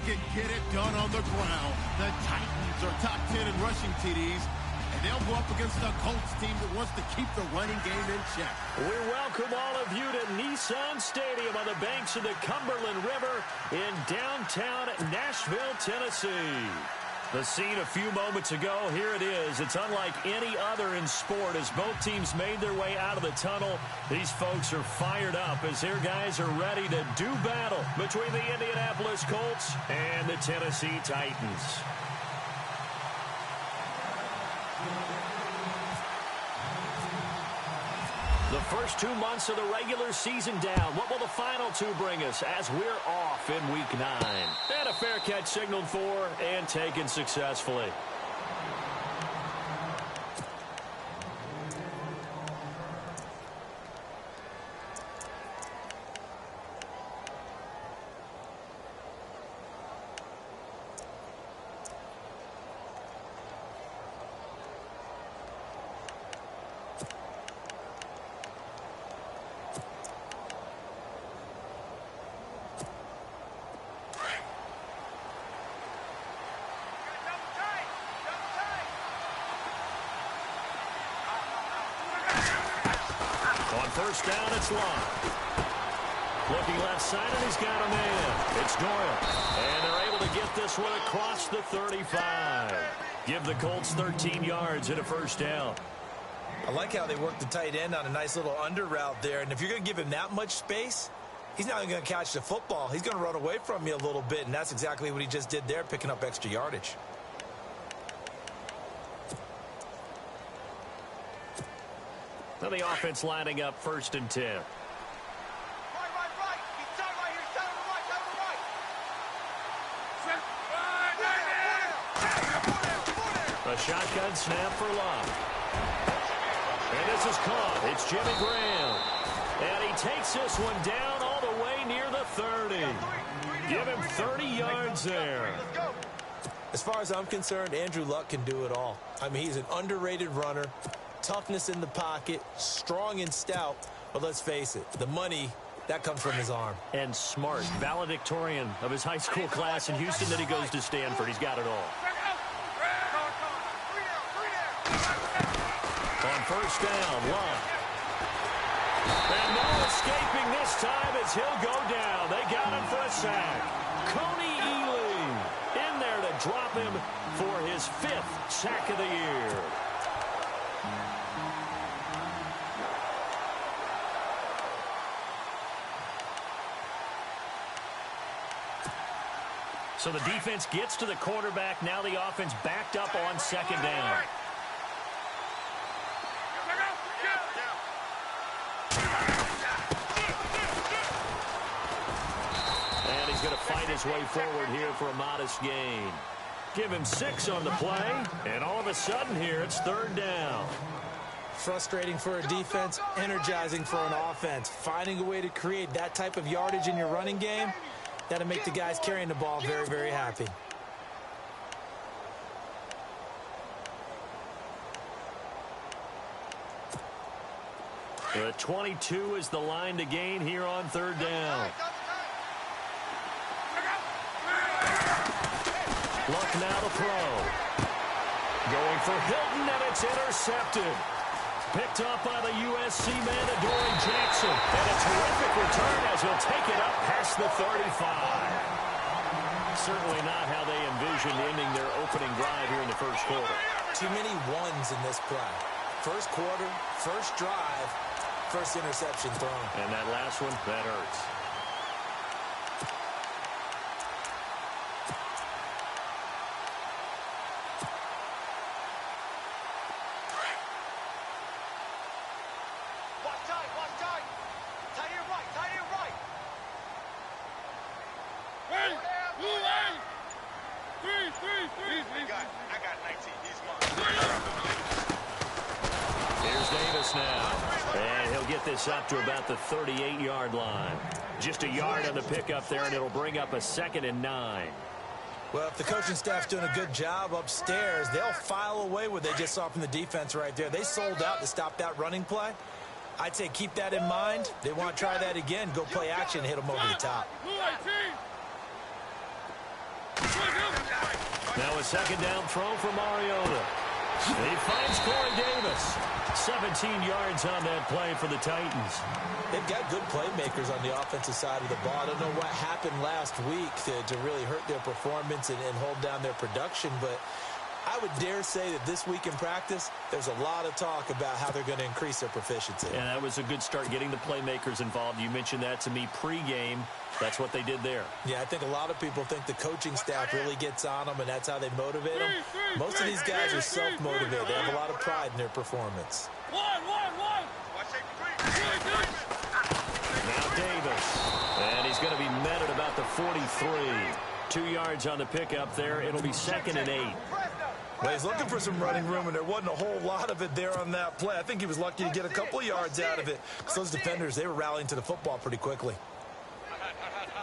can get it done on the ground. The Titans are top 10 in rushing TDs, and they'll go up against the Colts team that wants to keep the running game in check. We welcome all of you to Nissan Stadium on the banks of the Cumberland River in downtown Nashville, Tennessee. The scene a few moments ago, here it is. It's unlike any other in sport as both teams made their way out of the tunnel. These folks are fired up as their guys are ready to do battle between the Indianapolis Colts and the Tennessee Titans. The first 2 months of the regular season down. What will the final two bring us as we're off in Week 9? And a fair catch signaled for and taken successfully. First down, it's Locke. Looking left side, and he's got a man. It's Doyle. And they're able to get this one across the 35. Give the Colts 13 yards and a first down. I like how they work the tight end on a nice little under route there. And if you're going to give him that much space, he's not going to catch the football. He's going to run away from you a little bit, and that's exactly what he just did there, picking up extra yardage. Now the offense lining up 1st and 10. Right. He's down right here. Down the right. A shotgun snap for Locke. And this is caught. It's Jimmy Graham. And he takes this one down all the way near the 30. Give him 30 yards there. As far as I'm concerned, Andrew Luck can do it all. I mean, he's an underrated runner. Toughness in the pocket, strong and stout, but let's face it, the money, that comes from his arm. And smart, valedictorian of his high school class in Houston, then he goes to Stanford. He's got it all. On first down, Locke. And no escaping this time as he'll go down. They got him for a sack. Coney Ealing in there to drop him for his 5th sack of the year. So the defense gets to the quarterback. Now the offense backed up on 2nd down. And he's going to fight his way forward here for a modest gain. Give him 6 on the play. And all of a sudden here, it's 3rd down. Frustrating for a defense, energizing for an offense. Finding a way to create that type of yardage in your running game, that'll make the guys carrying the ball very, very happy. The 22 is the line to gain here on 3rd down. Luck now to throw. Going for Hilton, and it's intercepted. Picked up by the USC man, Adoree Jackson. And a terrific return as he'll take it up past the 35. Certainly not how they envisioned ending their opening drive here in the first quarter. Too many ones in this play. First quarter, first drive, first interception thrown. And that last one, that hurts. This up to about the 38-yard line. Just a yard on the pickup there, and it'll bring up a 2nd and 9. Well, if the coaching staff's doing a good job upstairs, they'll file away what they just saw from the defense right there. They sold out to stop that running play. I'd say keep that in mind. They want to try that again. Go play action and hit them over the top. Now a second down throw for Mariota. He finds Corey Davis. 17 yards on that play for the Titans. They've got good playmakers on the offensive side of the ball. I don't know what happened last week to really hurt their performance and hold down their production, but I would dare say that this week in practice, there's a lot of talk about how they're going to increase their proficiency. And that was a good start, getting the playmakers involved. You mentioned that to me pregame. That's what they did there. Yeah, I think a lot of people think the coaching staff really gets on them, and that's how they motivate them. Most of these guys are self-motivated. They have a lot of pride in their performance. Now Davis. And he's going to be met at about the 43. 2 yards on the pickup there. It'll be 2nd and 8. Well, he's looking for some running room, and there wasn't a whole lot of it there on that play. I think he was lucky to get a couple of yards out of it, because those defenders, they were rallying to the football pretty quickly.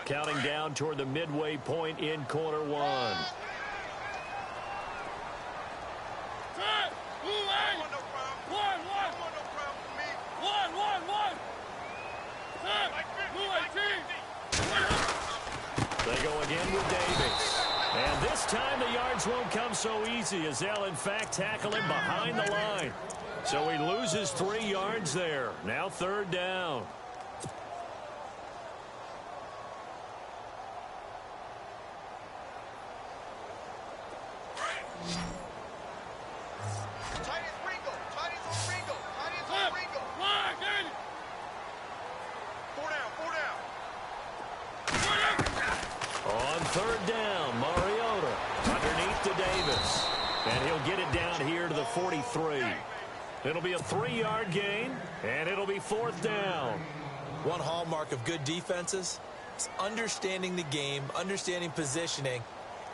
Counting down toward the midway point in quarter one. They go again with Davis. And this time the yards won't come so easy, as they'll in fact tackle him behind the line. So he loses 3 yards there. Now 3rd down. On 3rd down, Mariota underneath to Davis. And he'll get it down here to the 43. It'll be a 3-yard gain, and it'll be 4th down. One hallmark of good defenses is understanding the game, understanding positioning,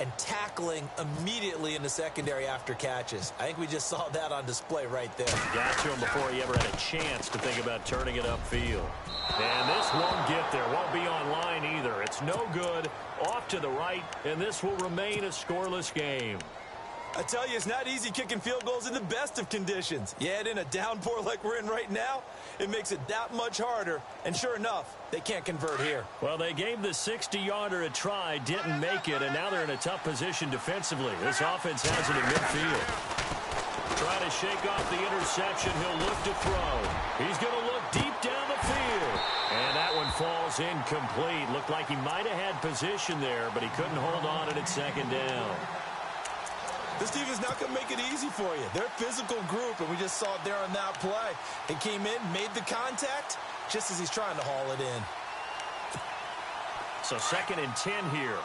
and tackling immediately in the secondary after catches. I think we just saw that on display right there. Got to him before he ever had a chance to think about turning it upfield. And this won't get there. Won't be on line either. It's no good. Off to the right, and this will remain a scoreless game. I tell you, it's not easy kicking field goals in the best of conditions. Yet in a downpour like we're in right now, it makes it that much harder. And sure enough, they can't convert here. Well, they gave the 60-yarder a try, didn't make it, and now they're in a tough position defensively. This offense has it in midfield. Trying to shake off the interception. He'll look to throw. He's going to look deep down the field. And that one falls incomplete. Looked like he might have had position there, but he couldn't hold on it at 2nd down. This team is not going to make it easy for you. They're a physical group, and we just saw it there on that play. He came in, made the contact, just as he's trying to haul it in. So 2nd and 10 here.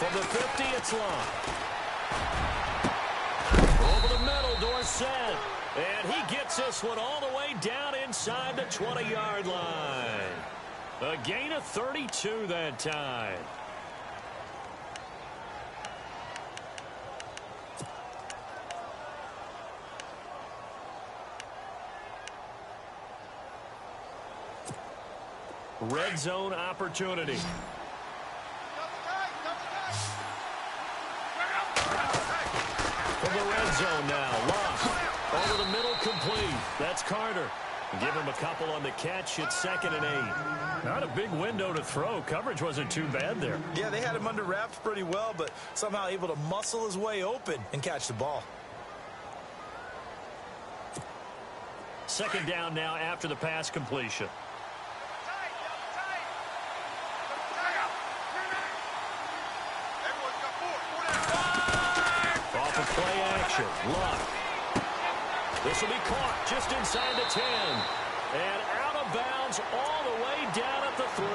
From the 50, it's long. Over the middle, Dorsett. And he gets this one all the way down inside the 20-yard line. A gain of 32 that time. Red zone opportunity. From the red zone now, Locke. Over the middle, complete. That's Carter. Give him a couple on the catch. It's 2nd and 8. Not a big window to throw. Coverage wasn't too bad there. Yeah, they had him under wraps pretty well, but somehow able to muscle his way open and catch the ball. 2nd down now after the pass completion. Off of play action. Locke. This will be caught just inside the 10. And out of bounds all the way down at the 3.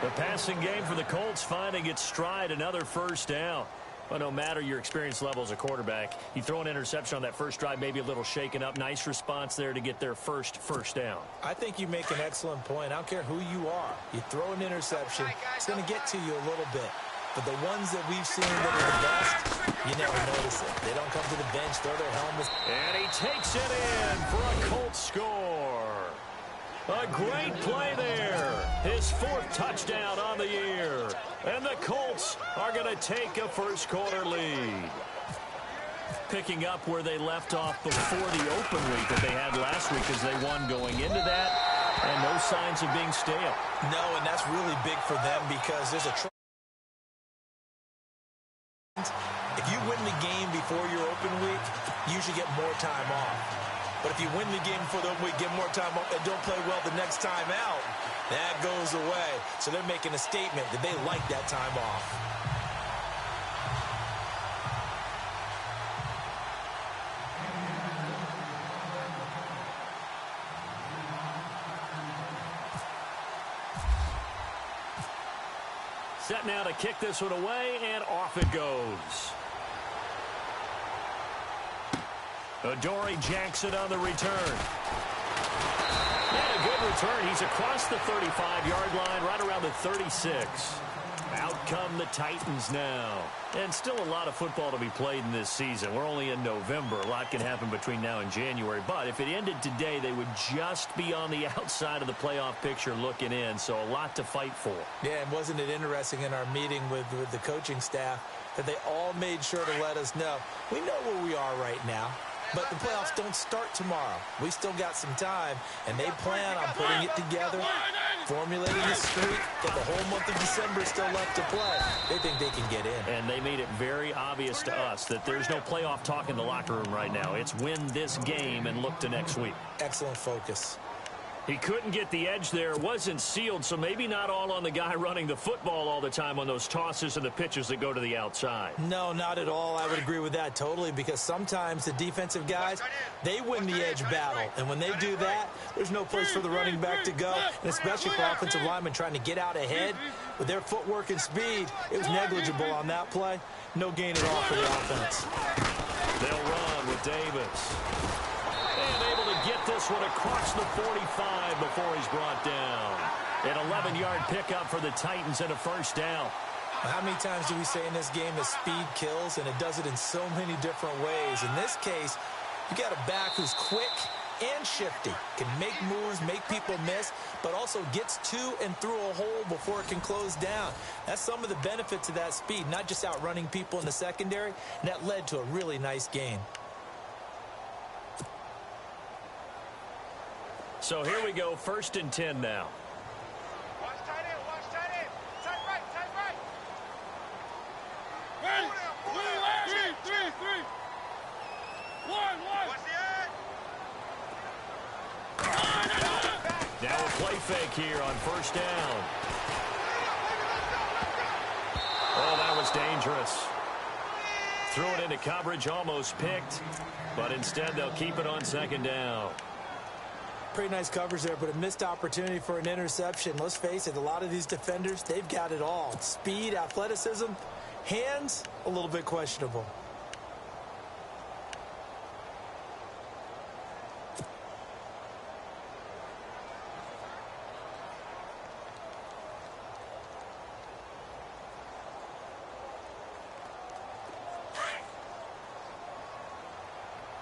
The passing game for the Colts finding its stride. Another 1st down. Well, no matter your experience level as a quarterback, you throw an interception on that first drive, maybe a little shaken up. Nice response there to get their first down. I think you make an excellent point. I don't care who you are. You throw an interception, it's going to get to you a little bit. But the ones that we've seen that are the best, you never notice it. They don't come to the bench, throw their helmets. And he takes it in for a Colts score. A great play there. His 4th touchdown on the year. And the Colts are going to take a first-quarter lead. Picking up where they left off before the open week that they had last week as they won going into that. And no signs of being stale. No, and that's really big for them because there's a if you win the game before your open week, you should get more time off. But if you win the game before the open week, get more time off, and don't play well the next time out, that goes away. So they're making a statement that they like that time off. Set now to kick this one away, and off it goes. Adoree Jackson on the return. And a good return. He's across the 35-yard line, right around the 36. Out come the Titans now. And still a lot of football to be played in this season. We're only in November. A lot can happen between now and January. But if it ended today, they would just be on the outside of the playoff picture looking in. So a lot to fight for. Yeah, and wasn't it interesting in our meeting with the coaching staff that they all made sure to let us know, we know where we are right now. But the playoffs don't start tomorrow. We still got some time, and they plan on putting it together, formulating a streak, got the whole month of December still left to play. They think they can get in. And they made it very obvious to us that there's no playoff talk in the locker room right now. It's win this game and look to next week. Excellent focus. He couldn't get the edge there, wasn't sealed, so maybe not all on the guy running the football all the time on those tosses and the pitches that go to the outside. No, not at all. I would agree with that totally because sometimes the defensive guys, they win the edge battle. And when they do that, there's no place for the running back to go, and especially for offensive linemen trying to get out ahead. With their footwork and speed, it was negligible on that play. No gain at all for the offense. They'll run with Davis. And able to get this one across the 45 before he's brought down. An 11-yard pickup for the Titans and a first down. How many times do we say in this game that speed kills, and it does it in so many different ways? In this case, you got a back who's quick and shifty, can make moves, make people miss, but also gets to and through a hole before it can close down. That's some of the benefits of that speed, not just outrunning people in the secondary, and that led to a really nice gain. So here we go, 1st and 10 now. Watch tight end, watch tight end. Tight right, tight right. Ready? Three. One. Watch the edge. Now a play fake here on first down. Oh, that was dangerous. Threw it into coverage, almost picked, but instead they'll keep it on 2nd down. Pretty nice coverage there, but a missed opportunity for an interception. Let's face it, a lot of these defenders, they've got it all. Speed, athleticism, hands, a little bit questionable.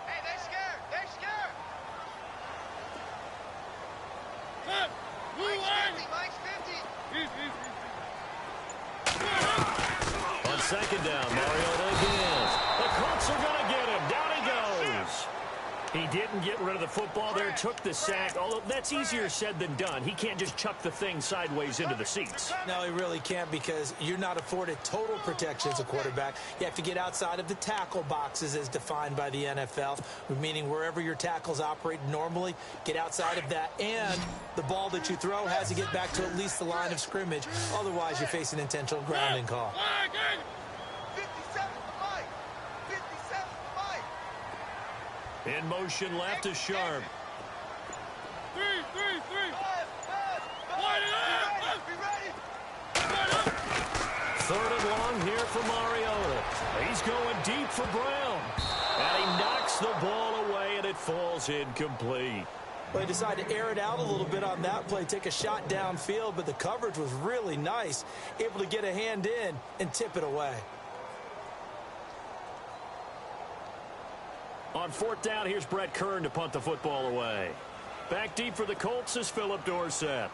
Hey, they're scared. Mike's 50. On 2nd down, Mariota again. The Colts are going to get him. Down he goes. He didn't get rid of the football there, took the sack, although that's easier said than done. He can't just chuck the thing sideways into the seats. No, he really can't because you're not afforded total protection as a quarterback. You have to get outside of the tackle boxes as defined by the NFL, meaning wherever your tackles operate normally, get outside of that. And the ball that you throw has to get back to at least the line of scrimmage. Otherwise, you face an intentional grounding call. 57 for Mike. 57 for Mike. In motion left is Sharp. Three. Be ready. 3rd and long here for Mariota. He's going deep for Brown. And he knocks the ball away, and it falls incomplete. Well, he decided to air it out a little bit on that play, take a shot downfield, but the coverage was really nice, able to get a hand in and tip it away. On 4th down, here's Brett Kern to punt the football away. Back deep for the Colts is Philip Dorsett.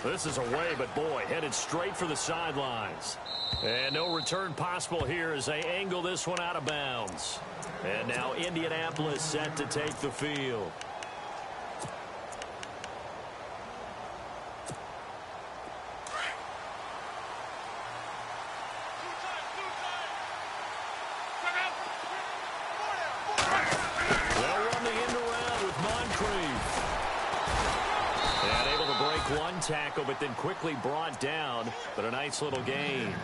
This is away, but boy, headed straight for the sidelines. And no return possible here as they angle this one out of bounds. And now Indianapolis set to take the field. Tackle, but then quickly brought down, but a nice little gain.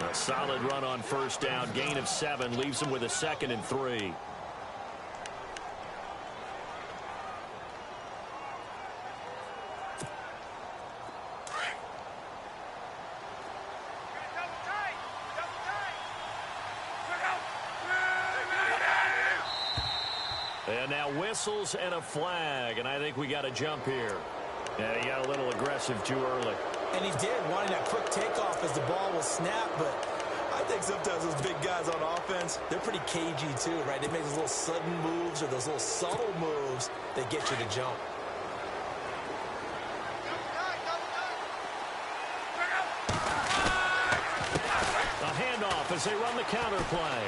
A solid run on first down, gain of 7, leaves him with a 2nd and 3. And now whistles and a flag, and I think we got a jump here. Yeah, he got a little aggressive too early. And he did, wanting that quick takeoff as the ball was snapped, but I think sometimes those big guys on offense, they're pretty cagey too, right? They make those little sudden moves or those little subtle moves that get you to jump. A handoff as they run the counter play.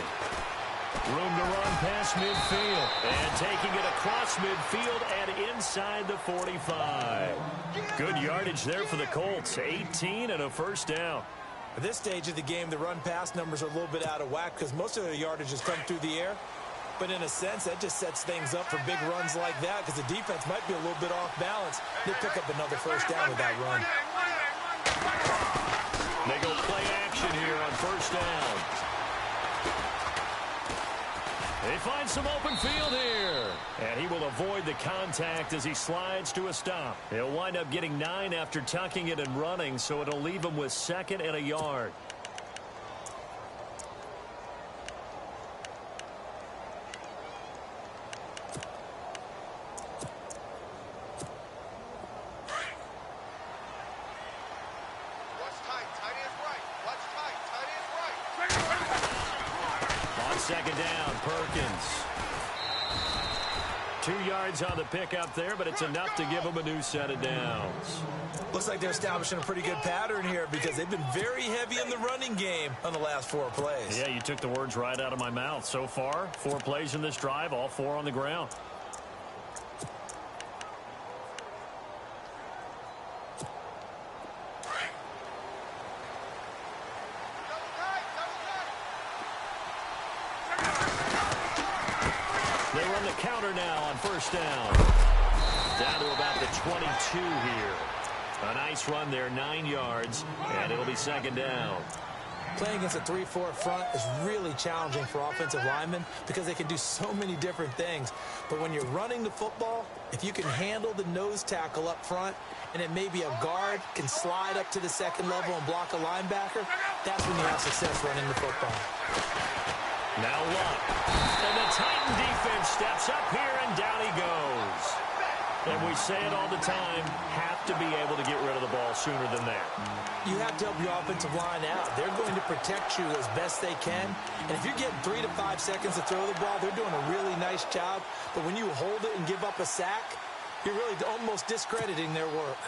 Room to run past midfield. And taking it across midfield and inside the 45. Good yardage there for the Colts. 18 and a first down. At this stage of the game, the run-pass numbers are a little bit out of whack because most of their yardage has come through the air. But in a sense, that just sets things up for big runs like that because the defense might be a little bit off balance. They pick up another first down with that run. They go play action here on first down. They find some open field here. And he will avoid the contact as he slides to a stop. He'll wind up getting 9 after tucking it and running, so it'll leave him with 2nd and a yard. Watch tight. Tight is right. Watch tight. Tight is right. On second down, Perkins. 2 yards on the pickup there, but it's enough to give him a new set of downs. Looks like they're establishing a pretty good pattern here because they've been very heavy in the running game on the last 4 plays. Yeah, you took the words right out of my mouth. So far, 4 plays in this drive, all 4 on the ground. They run the counter now on first down. Down to about the 22 here. A nice run there, 9 yards, and it'll be second down. Playing against a 3-4 front is really challenging for offensive linemen because they can do so many different things. But when you're running the football, if you can handle the nose tackle up front and then maybe a guard can slide up to the second level and block a linebacker, that's when you have success running the football. Now Luck. And the Titan defense steps up here, and down he goes. And we say it all the time, have to be able to get rid of the ball sooner than that. You have to help your offensive line out. They're going to protect you as best they can. And if you're getting 3 to 5 seconds to throw the ball, they're doing a really nice job. But when you hold it and give up a sack, you're really almost discrediting their work.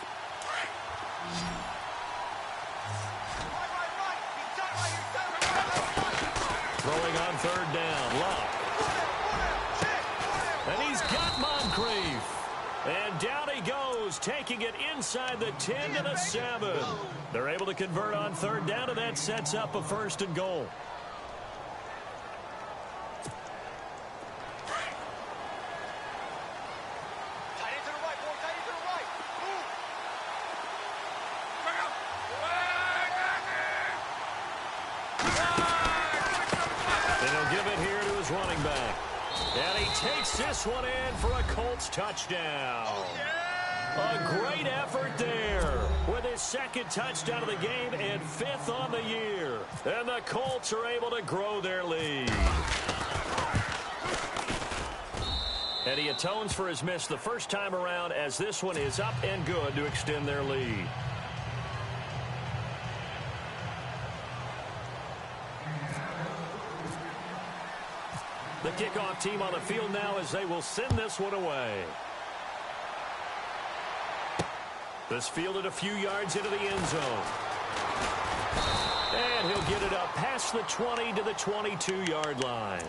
Throwing on third down, Luck. And he's got Moncrief. And down he goes, taking it inside the 10 to the 7. They're able to convert on third down, and that sets up a 1st and goal. Running back. And he takes this one in for a Colts touchdown. A great effort there with his 2nd touchdown of the game and 5th on the year. And the Colts are able to grow their lead. And he atones for his miss the first time around as this one is up and good to extend their lead. The kickoff team on the field now as they will send this one away. This fielded a few yards into the end zone. And he'll get it up past the 20 to the 22-yard line.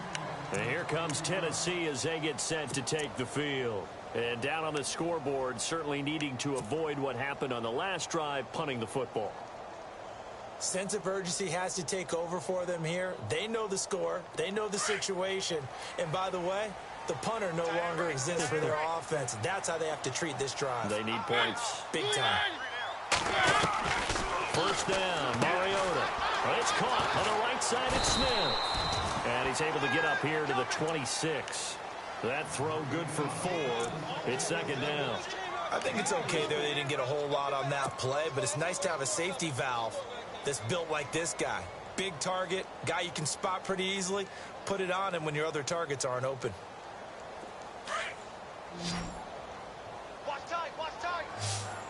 And here comes Tennessee as they get set to take the field. And down on the scoreboard, certainly needing to avoid what happened on the last drive, punting the football. Sense of urgency has to take over for them here. They know the score. They know the situation. And by the way, the punter no longer exists for their offense. That's how they have to treat this drive. They need points. Big time. First down, Mariota. It's caught on the right side. It's Smith. And he's able to get up here to the 26. That throw good for 4. It's second down. I think it's okay there. They didn't get a whole lot on that play, but it's nice to have a safety valve that's built like this guy. Big target, guy you can spot pretty easily. Put it on him when your other targets aren't open. Watch tight, watch tight.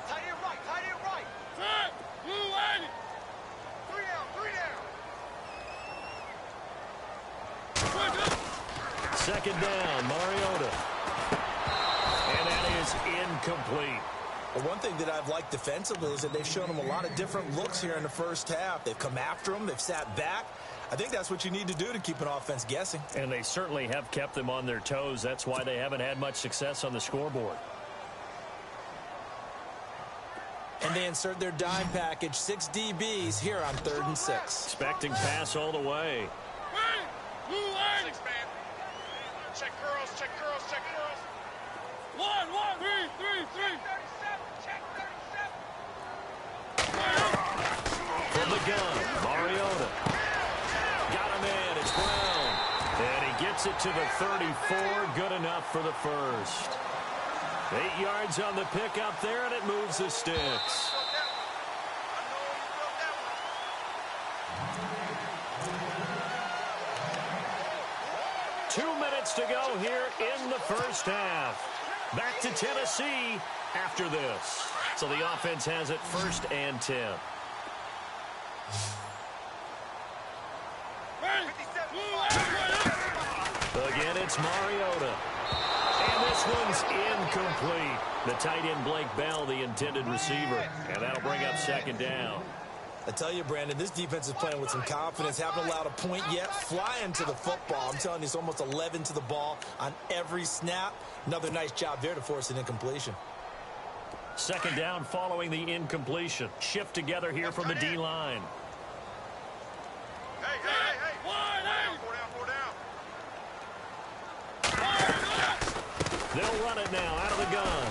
Tight end right, tight end right. Tight. Blue lady. 3 down, 3 down. Second down, Mariota. And that is incomplete. Well, one thing that I've liked defensively is that they've shown them a lot of different looks here in the first half. They've come after them. They've sat back. I think that's what you need to do to keep an offense guessing. And they certainly have kept them on their toes. That's why they haven't had much success on the scoreboard. And they insert their dime package, 6 DBs here on 3rd and 6. Expecting pass all the way. Blue lady. 6 man. Check girls, check girls, check girls. 1, 1, 3, 3, 3. 37, check 37. From the gun, Mariota. Got a man, it's Brown. And he gets it to the 34, good enough for the first. 8 yards on the pickup there, and it moves the sticks. 2 minutes to go here in the first half. Back to Tennessee after this. So the offense has it 1st and 10. Again, it's Mariota. And this one's incomplete. The tight end, Blake Bell, the intended receiver. And that'll bring up second down. I tell you, Brandon, this defense is playing with some confidence. Haven't allowed a point yet. Flying to the football. I'm telling you, it's almost 11 to the ball on every snap. Another nice job there to force an incompletion. Second down following the incompletion. Shift together here from the D-line. Hey, hey, hey, hey. 4 down, 4 down. They'll run it now out of the gun.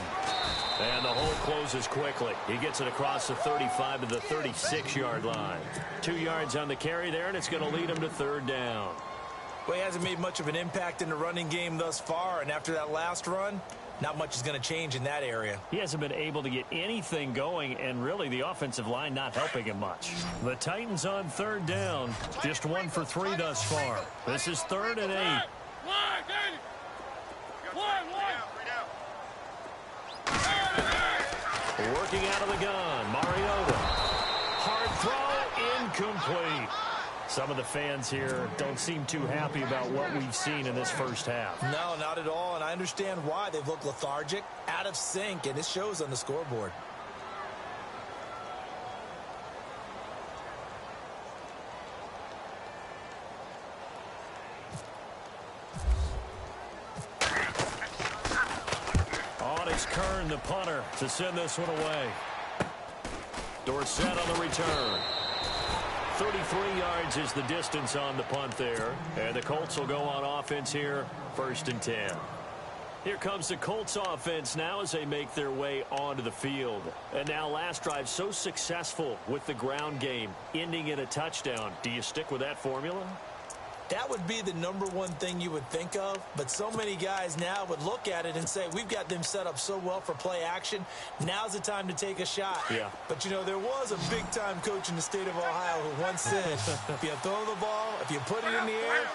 And the hole closes quickly. He gets it across the 35 to the 36-yard line. 2 yards on the carry there, and it's going to lead him to 3rd down. Well, he hasn't made much of an impact in the running game thus far, and after that last run, not much is going to change in that area. He hasn't been able to get anything going, and really the offensive line not helping him much. The Titans on 3rd down, just 1 for 3 thus far. This is 3rd and 8. Working out of the gun, Mariota. Hard throw, incomplete. Some of the fans here don't seem too happy about what we've seen in this first half. No, not at all, and I understand why. They've looked lethargic, out of sync, and it shows on the scoreboard. It's Kern, the punter, to send this one away. Dorsett on the return. 33 yards is the distance on the punt there. And the Colts will go on offense here, 1st and 10. Here comes the Colts offense now as they make their way onto the field. And now last drive so successful with the ground game, ending in a touchdown. Do you stick with that formula? That would be the #1 thing you would think of, but so many guys now would look at it and say, we've got them set up so well for play action. Now's the time to take a shot. Yeah. But, you know, there was a big-time coach in the state of Ohio who once said, if you throw the ball, if you put it in the air,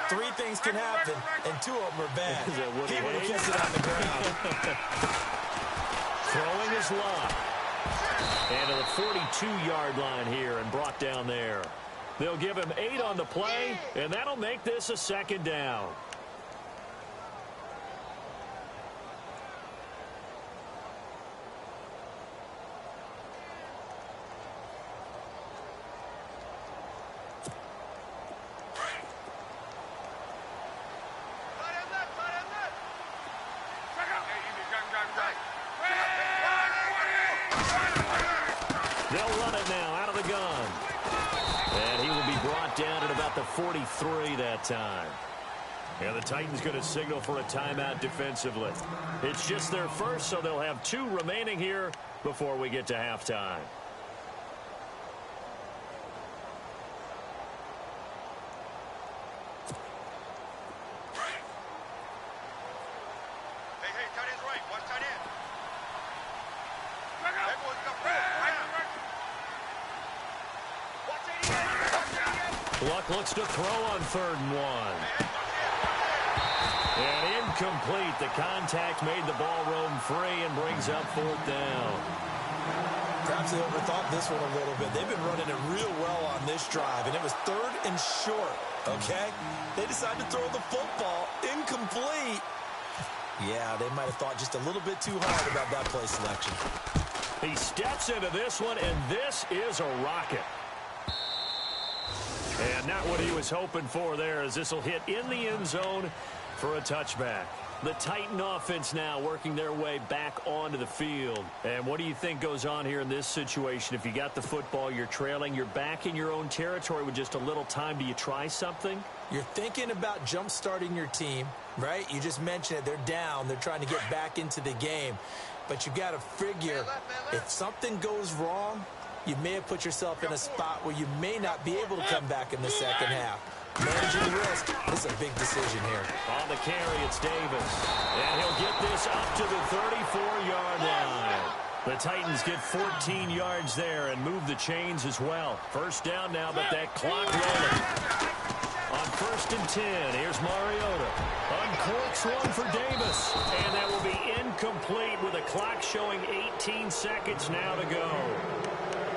3 things can happen, and 2 of them are bad. He would have kept it on the ground. Throwing his lob. And to the 42-yard line here and brought down there. They'll give him 8 on the play, and that'll make this a 2nd down. They'll run it now out of the gun. And he will be brought down at about the 43 that time. And the Titans going to signal for a timeout defensively. It's just their first, so they'll have 2 remaining here before we get to halftime. Hey, tight end's right. Watch tight end. Everyone's got four. Watch it again. Luck looks to throw on 3rd and 1. And incomplete. The contact made the ball roam free and brings up 4th down. Perhaps they overthought this one a little bit. They've been running it real well on this drive, and it was 3rd and short, okay? They decided to throw the football incomplete. Yeah, they might have thought just a little bit too hard about that play selection. He steps into this one, and this is a rocket. And not what he was hoping for there, as this will hit in the end zone for a touchback. The Titan offense now working their way back onto the field. And what do you think goes on here in this situation? If you got the football, you're trailing, you're back in your own territory with just a little time. Do you try something? You're thinking about jump-starting your team, right? You just mentioned it. They're down. They're trying to get back into the game. But you got to figure, if something goes wrong, you may have put yourself in a spot where you may not be able to come back in the second half. Managing risk, this is a big decision here. On the carry, it's Davis. And he'll get this up to the 34-yard line. The Titans get 14 yards there and move the chains as well. 1st down now, but that clock rolling. On 1st and 10, here's Mariota. Uncorks one for Davis. And that will be incomplete with a clock showing 18 seconds now to go.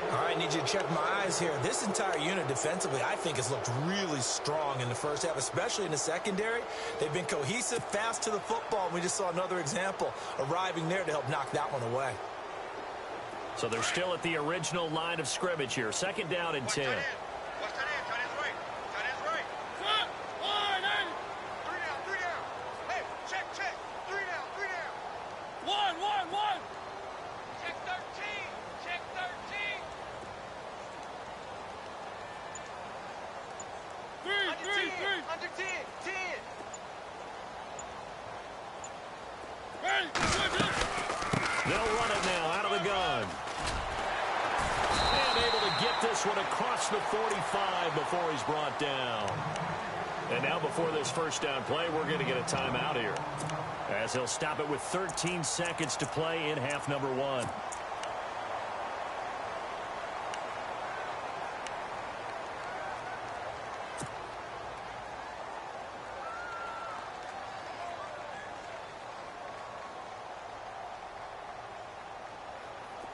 All right, I need you to check my eyes here. This entire unit defensively, I think, has looked really strong in the first half, especially in the secondary. They've been cohesive, fast to the football. We just saw another example arriving there to help knock that one away. So they're still at the original line of scrimmage here. 2nd down and 10. Watch tight end. Tight end's right. Tight end's right. 3 down. Hey, check. 3 down. 1. Check 13. Check 13. 3. Under 10. 10. Ready. They'll run it now out of the gun. And able to get this one across the 45 before he's brought down. And now before this 1st down play, we're going to get a timeout here, as he'll stop it with 13 seconds to play in half number 1.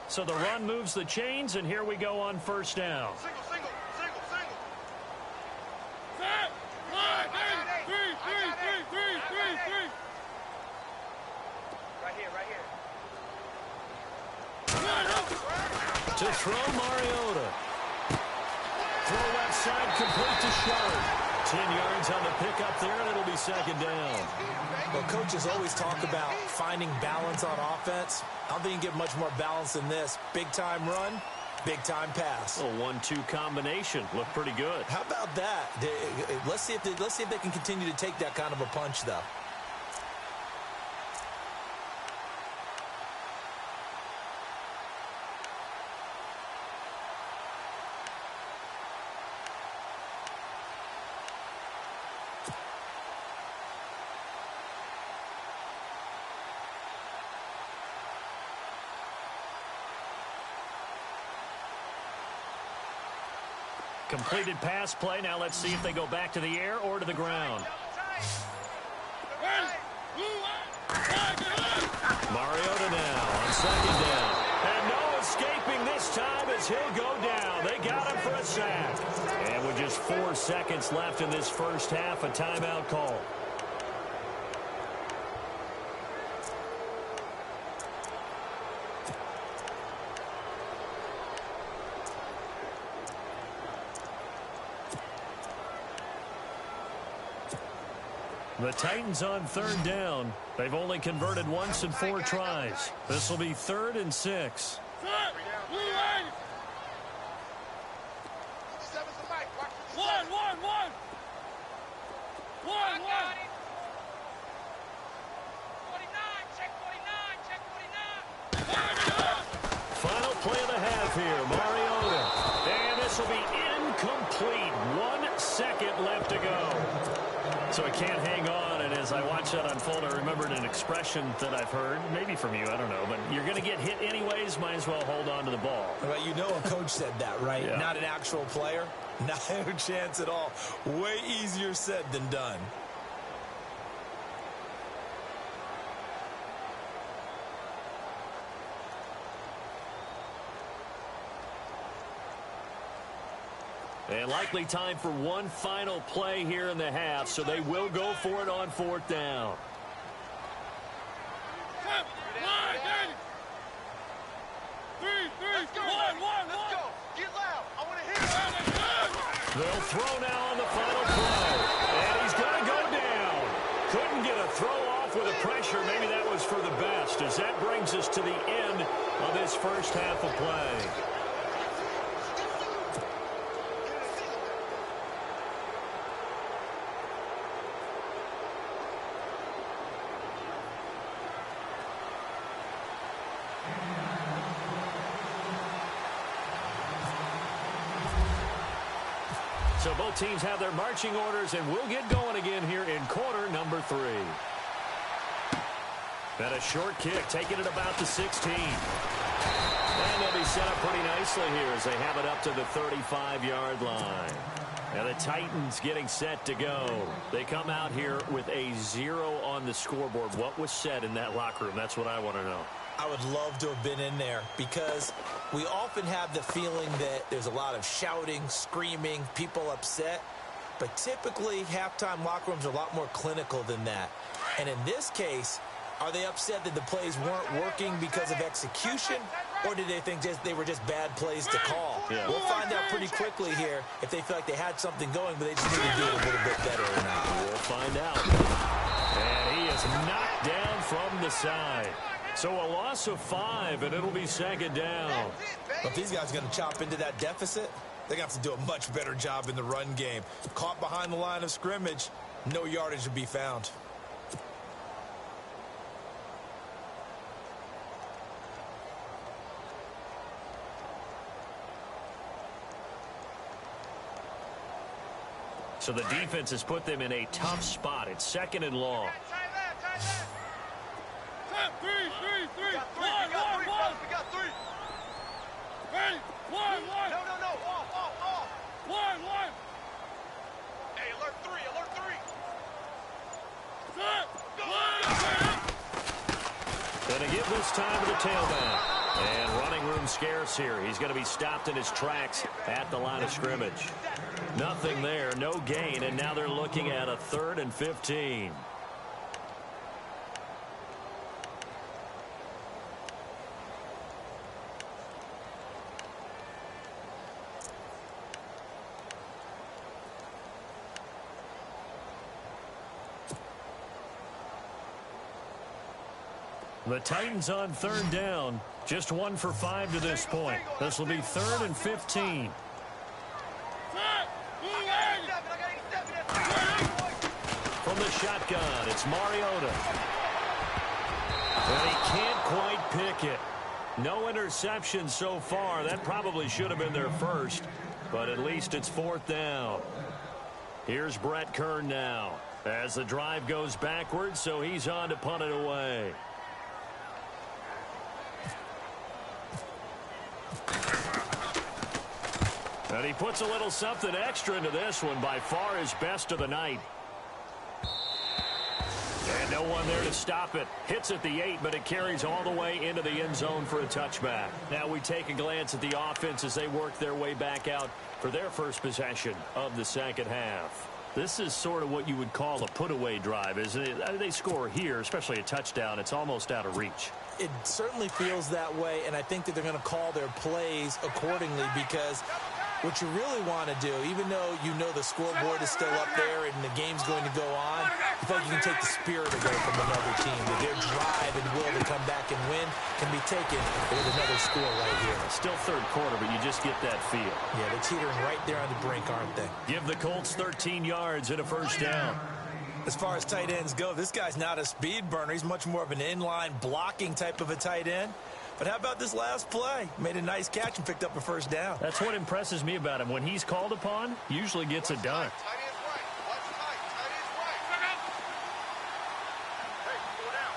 So the run moves the chains, and here we go on 1st down. Single. Set. 3. Right here. To throw, Mariota. Throw left side, complete to Shard. 10 yards on the pickup there, and it'll be 2nd down. Well, coaches always talk about finding balance on offense. I don't think you can get much more balance than this. Big-time run, big-time pass. A 1-2 combination. Looked pretty good. How about that? Let's see if they can continue to take that kind of a punch, though. Completed pass play. Now let's see if they go back to the air or to the ground. Mariota now on 2nd down. And no escaping this time as he'll go down. They got him for a sack. And with just 4 seconds left in this 1st half, a timeout call. The Titans on 3rd down. They've only converted once in 4 tries. This will be 3rd and 6. One. I got it. 49, check 49. Final play of the half here, Mariota. And this will be incomplete. 1 second left to go. So I can't hang on, and as I watch that unfold, I remembered an expression that I've heard, maybe from you, I don't know, but you're going to get hit anyways, might as well hold on to the ball. Well, you know a coach said that, right? Yeah. Not an actual player. Not a chance at all. Way easier said than done. And likely time for one final play here in the half, so they will go for it on 4th down. Let's go. Let's go. Get loud. I want to hear it. They'll throw now on the final play. And he's going to go down. Couldn't get a throw off with the pressure. Maybe that was for the best, as that brings us to the end of this first half of play. So both teams have their marching orders, and we'll get going again here in quarter number 3. And a short kick, taking it about the 16. And they'll be set up pretty nicely here as they have it up to the 35-yard line. And the Titans getting set to go. They come out here with a 0 on the scoreboard. What was said in that locker room? That's what I want to know. I would love to have been in there, because we often have the feeling that there's a lot of shouting, screaming, people upset. But typically, halftime locker rooms are a lot more clinical than that. And in this case, are they upset that the plays weren't working because of execution, or did they think they were just bad plays to call? Yeah. We'll find out pretty quickly here if they feel like they had something going, but they just need to do it a little bit better or not. We'll find out. And he is knocked down from the side. So a loss of 5, and it'll be 2nd down. But if these guys are going to chop into that deficit, they're going to have to do a much better job in the run game. Caught behind the line of scrimmage, no yardage to be found. So the defense has put them in a tough spot. It's 2nd and long. Three. We got 3. Hey, one. No. Off. One. Hey, alert 3. Set. Gonna give this time to the tailback. And running room scarce here. He's going to be stopped in his tracks at the line of scrimmage. Nothing there, no gain, and now they're looking at a 3rd and 15. The Titans on 3rd down. Just 1 for 5 to this point. This will be 3rd and 15. From the shotgun, it's Mariota. And he can't quite pick it. No interception so far. That probably should have been their first, but at least it's 4th down. Here's Brett Kern now as the drive goes backwards, so he's on to punt it away. And he puts a little something extra into this one, by far his best of the night. And no one there to stop it. Hits at the 8, but it carries all the way into the end zone for a touchback. Now we take a glance at the offense as they work their way back out for their first possession of the 2nd half. This is sort of what you would call a put-away drive, isn't it? They score here, especially a touchdown. It's almost out of reach. It certainly feels that way, and I think that they're going to call their plays accordingly, because What you really want to do, even though you know the scoreboard is still up there and the game's going to go on, you feel like you can take the spirit away from another team. That their drive and will to come back and win can be taken with another score right here. Still third quarter, but you just get that feel. Yeah, they're teetering right there on the brink, aren't they? Give the Colts 13 yards and a first down. As far as tight ends go, this guy's not a speed burner. He's much more of an inline blocking type of a tight end. But how about this last play? Made a nice catch and picked up a first down. That's what impresses me about him. When he's called upon, usually gets it done. Tight end's right. Watch tight. Tight end's right. Hey, go down.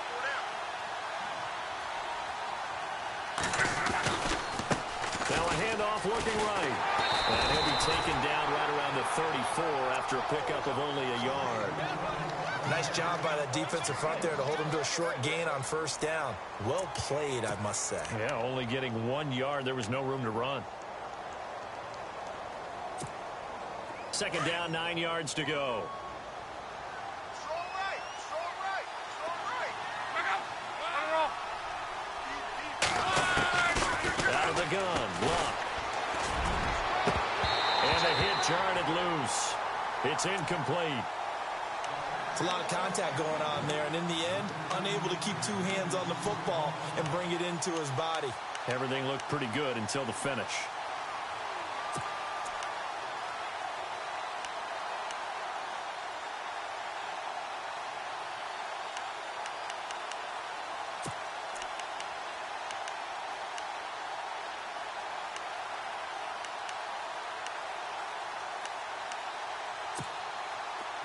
Now a handoff looking right. And he'll be taken down right around the 34 after a pickup of only a yard. Nice job by that defensive front there to hold him to a short gain on first down. Well played, I must say. Yeah, only getting 1 yard. There was no room to run. Second down, 9 yards to go. Strong right. Strong right. Strong right. Out of the gun, Luck. And a hit jarred loose. It's incomplete. It's a lot of contact going on there, and in the end, unable to keep two hands on the football and bring it into his body. Everything looked pretty good until the finish.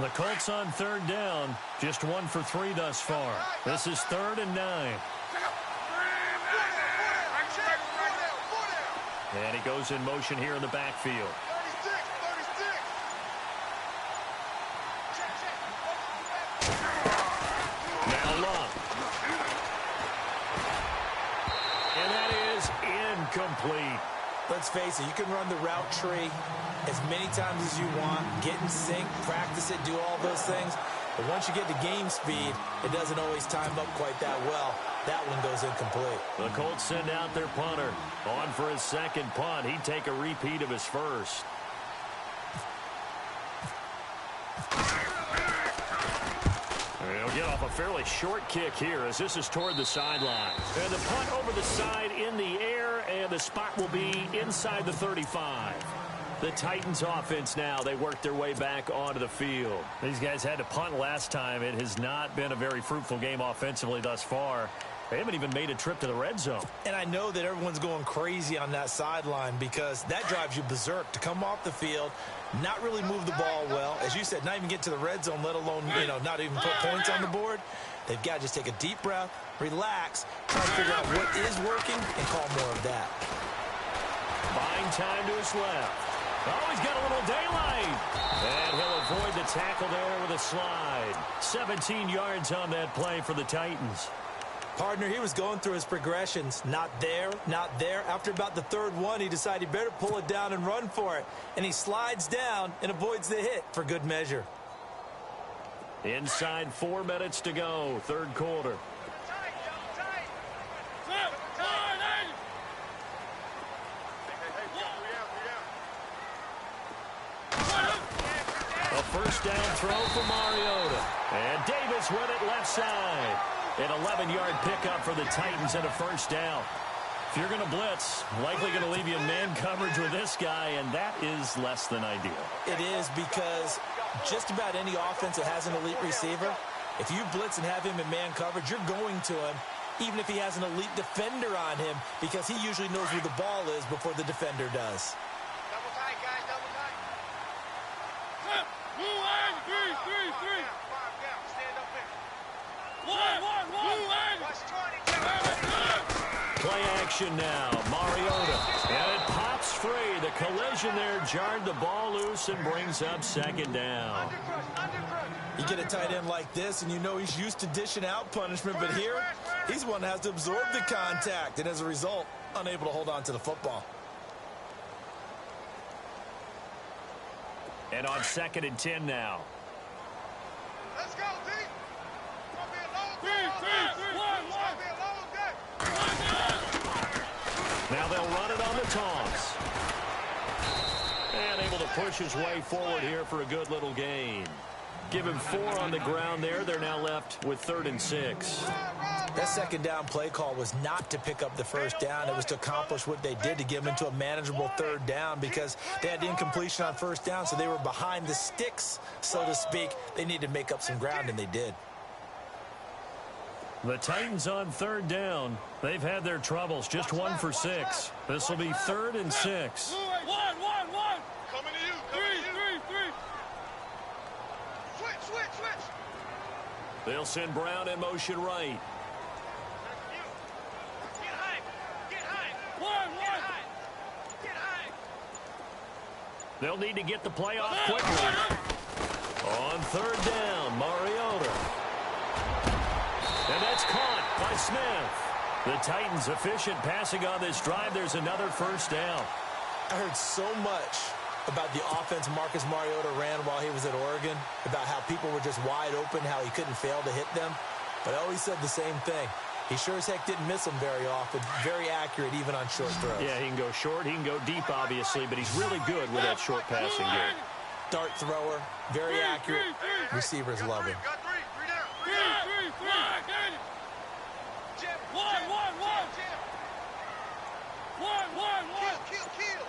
The Colts on third down, just 1 for 3 thus far. This is 3rd and 9. And he goes in motion here in the backfield. 36. Now Luck. And that is incomplete. Let's face it, you can run the route tree as many times as you want, get in sync, practice it, do all those things. But once you get to game speed, it doesn't always time up quite that well. That one goes incomplete. The Colts send out their punter. On for his second punt. He'd take a repeat of his first. He'll get off a fairly short kick here as this is toward the sideline. And the punt over the side in the air, and the spot will be inside the 35. The Titans offense now, they work their way back onto the field. These guys had to punt last time. It has not been a very fruitful game offensively thus far. They haven't even made a trip to the red zone. And I know that everyone's going crazy on that sideline because that drives you berserk to come off the field, not really move the ball well. As you said, not even get to the red zone, let alone, not even put points on the board. They've got to just take a deep breath, relax, try to figure out what is working, and call more of that. Buying time to his left. Oh, he's got a little daylight. And he'll avoid the tackle there with a slide. 17 yards on that play for the Titans. Partner, he was going through his progressions. Not there, not there. After about the third one, he decided he better pull it down and run for it. And he slides down and avoids the hit for good measure. Inside 4 minutes to go, third quarter. A first down throw for Mariota. And Davis with it left side. An 11-yard pickup for the Titans and a first down. If you're going to blitz, likely going to leave you in man coverage with this guy, and that is less than ideal. It is because just about any offense that has an elite receiver, if you blitz and have him in man coverage, you're going to him, even if he has an elite defender on him, because he usually knows where the ball is before the defender does. Double tight, guys. Double tight. Blue line, three. Five down. Stand up in. One, blue line. Watch 20. Play action now. Mariota. And it pops free. The collision there jarred the ball loose and brings up second down. Undercrush. You get a tight end like this, and you know he's used to dishing out punishment, but here, he's one that has to absorb the contact, and as a result, unable to hold on to the football. And on 2nd and 10 now. Let's go, D. It's gonna be a long day. Three, one. It's gonna be a long day. Now they'll run it on the toss. push his way forward here for a good little gain. Give him 4 on the ground there. They're now left with 3rd and 6. That second down play call was not to pick up the first down. It was to accomplish what they did, to get them into a manageable 3rd down, because they had the incompletion on first down, so they were behind the sticks, so to speak. They needed to make up some ground, and they did. The Titans on 3rd down. They've had their troubles. Just 1 for 6. This will be 3rd and 6. One. Coming to you. Three. Switch. They'll send Brown in motion right. Get high. One. Get high. They'll need to get the play off quickly. On 3rd down, Mariota. And that's caught by Smith. The Titans efficient passing on this drive. There's another first down. I heard so much about the offense Marcus Mariota ran while he was at Oregon, about how people were just wide open, how he couldn't fail to hit them. But I always said the same thing. He sure as heck didn't miss them very often. Very accurate even on short throws. Yeah, he can go short. He can go deep, obviously, but he's really good with that short passing game. Dart thrower, very accurate. Receivers love him. Got 3 down. Three. Jim. One. Kill.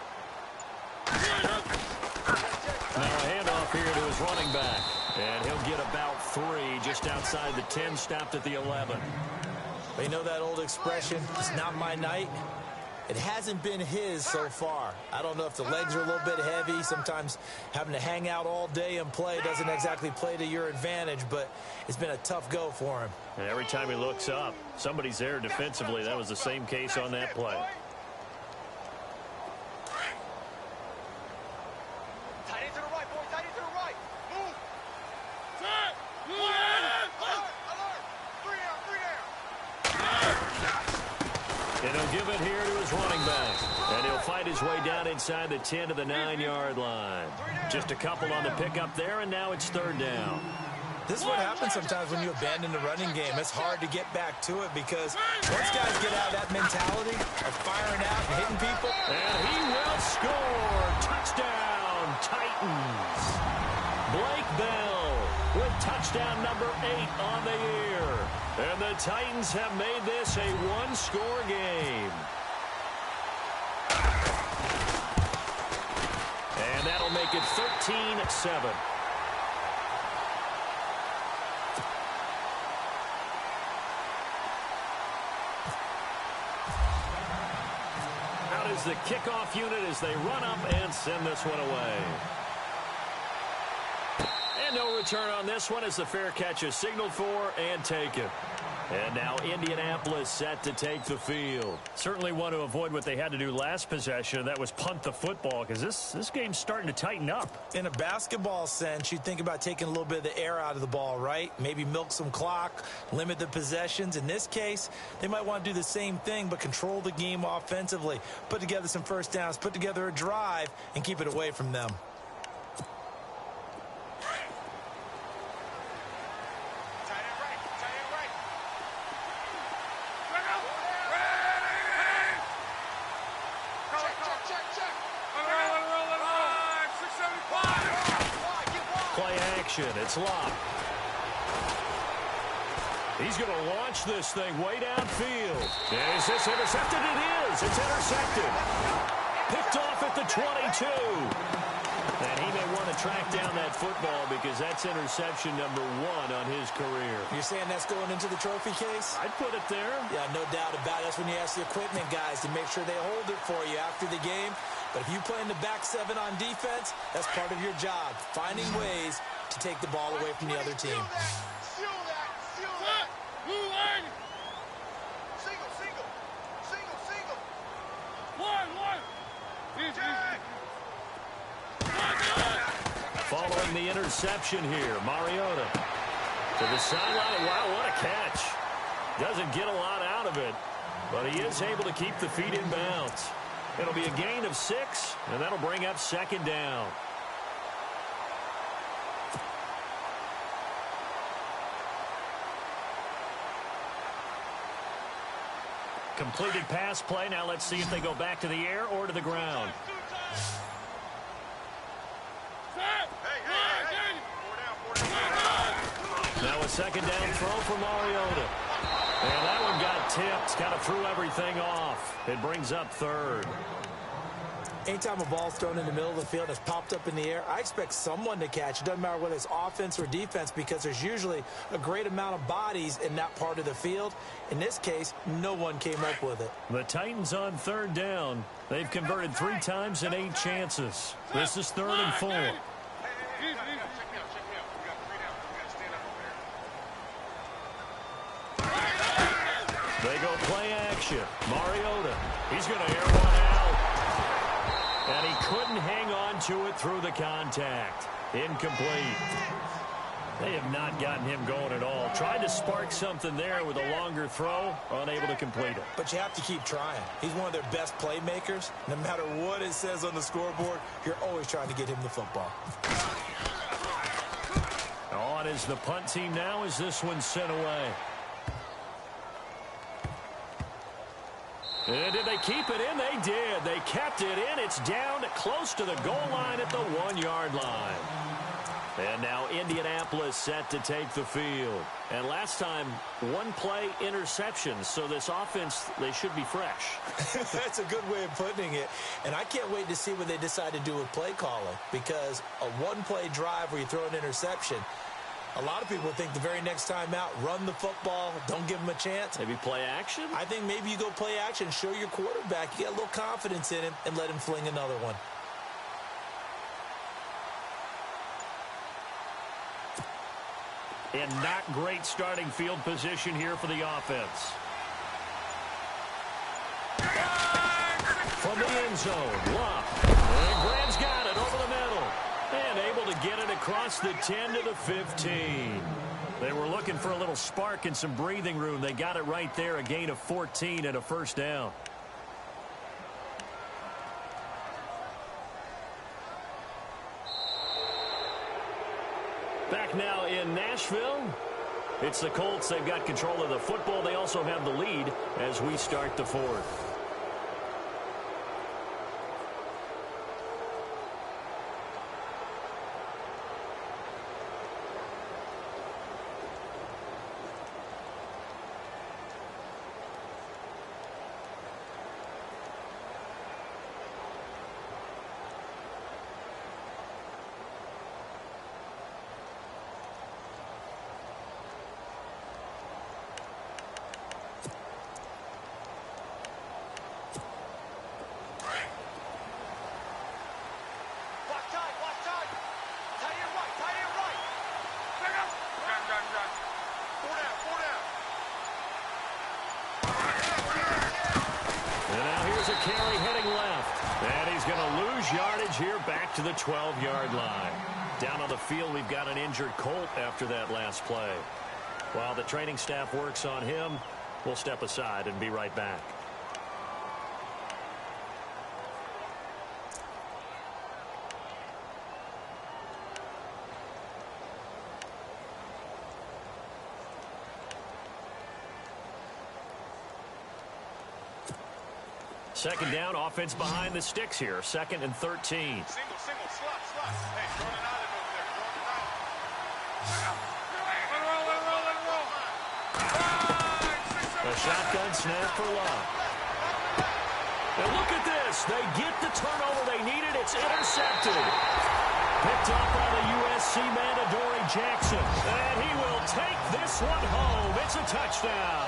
Now a handoff here to his running back. And he'll get about 3 just outside the 10, stopped at the 11. But you know that old expression, it's not my night? It hasn't been his so far. I don't know if the legs are a little bit heavy. Sometimes having to hang out all day and play doesn't exactly play to your advantage, but it's been a tough go for him. And every time he looks up, somebody's there defensively. That was the same case on that play. Tight end to the right, boys. Tight end to the right. Move. Alert. 3 down. And he'll give it here to his running back. And he'll fight his way down inside the 10 to the 9-yard line. Just a couple on the pickup there, and now it's 3rd down. This is what happens sometimes when you abandon the running game. It's hard to get back to it because once guys get out of that mentality of firing out and hitting people. And he will score. Touchdown, Titans. Blake Bell with touchdown number 8 on the year. And the Titans have made this a 1-score game. And that'll make it 13-7. Out is the kickoff unit as they run up and send this one away. And no return on this one as the fair catch is signaled for and taken. And now Indianapolis set to take the field. Certainly want to avoid what they had to do last possession. That was punt the football, because this game's starting to tighten up. In a basketball sense, you think about taking a little bit of the air out of the ball, right? Maybe milk some clock, limit the possessions. In this case, they might want to do the same thing, but control the game offensively. Put together some first downs, put together a drive, and keep it away from them. It's locked. He's going to launch this thing way downfield. Is this intercepted? It is. It's intercepted. Picked off at the 22. And he may want to track down that football because that's interception number 1 on his career. You're saying that's going into the trophy case? I'd put it there. Yeah, no doubt about it. That's when you ask the equipment guys to make sure they hold it for you after the game. But if you play in the back 7 on defense, that's part of your job, finding ways to take the ball away from the other team. Seal that. Single. One. Following the interception here, Mariota to the sideline. Wow, what a catch. Doesn't get a lot out of it, but he is able to keep the feet in bounds. It'll be a gain of 6, and that'll bring up 2nd down. Completed pass play. Now let's see if they go back to the air or to the ground. Hey. 4 down. Now a second down throw for Mariota. And that one got tipped. Kind of threw everything off. It brings up third. Anytime a ball's thrown in the middle of the field and it's popped up in the air, I expect someone to catch. It doesn't matter whether it's offense or defense because there's usually a great amount of bodies in that part of the field. In this case, no one came up with it. The Titans on third down. They've converted 3 times in 8 chances. This is 3rd and 4. Check me out. We got 3 down. We got to stand up over there. They go play action. Mariota. He's going to air one out. And he couldn't hang on to it through the contact. Incomplete. They have not gotten him going at all. Tried to spark something there with a longer throw. Unable to complete it. But you have to keep trying. He's one of their best playmakers. No matter what it says on the scoreboard, you're always trying to get him the football. On is the punt team now as this one's sent away. And did they keep it in? They did. They kept it in. It's down close to the goal line at the 1-yard line. And now Indianapolis set to take the field. And last time, 1-play interception. So this offense, they should be fresh. That's a good way of putting it. And I can't wait to see what they decide to do with play calling. Because a 1-play drive where you throw an interception, a lot of people think the very next time out, run the football, don't give them a chance. Maybe play action? I think maybe you go play action, show your quarterback, you get a little confidence in him, and let him fling another one. And not great starting field position here for the offense. From the end zone, Luck. And Graham's got it over the middle. And able to get it across the 10 to the 15. They were looking for a little spark and some breathing room. They got it right there, a gain of 14 and a first down. Back now in Nashville. It's the Colts. They've got control of the football. They also have the lead as we start the 4th. Carry heading left. And he's going to lose yardage here back to the 12-yard line. Down on the field, we've got an injured Colt after that last play. While the training staff works on him, we'll step aside and be right back. Second down, offense behind the sticks here. 2nd and 13. Single, slot. Hey, throwing it out of over there. Throwing it out. A shotgun snap for Love. And look at this. They get the turnover they needed. It's intercepted. Picked up by the USC man, Adoree Jackson. And he will take this one home. It's a touchdown.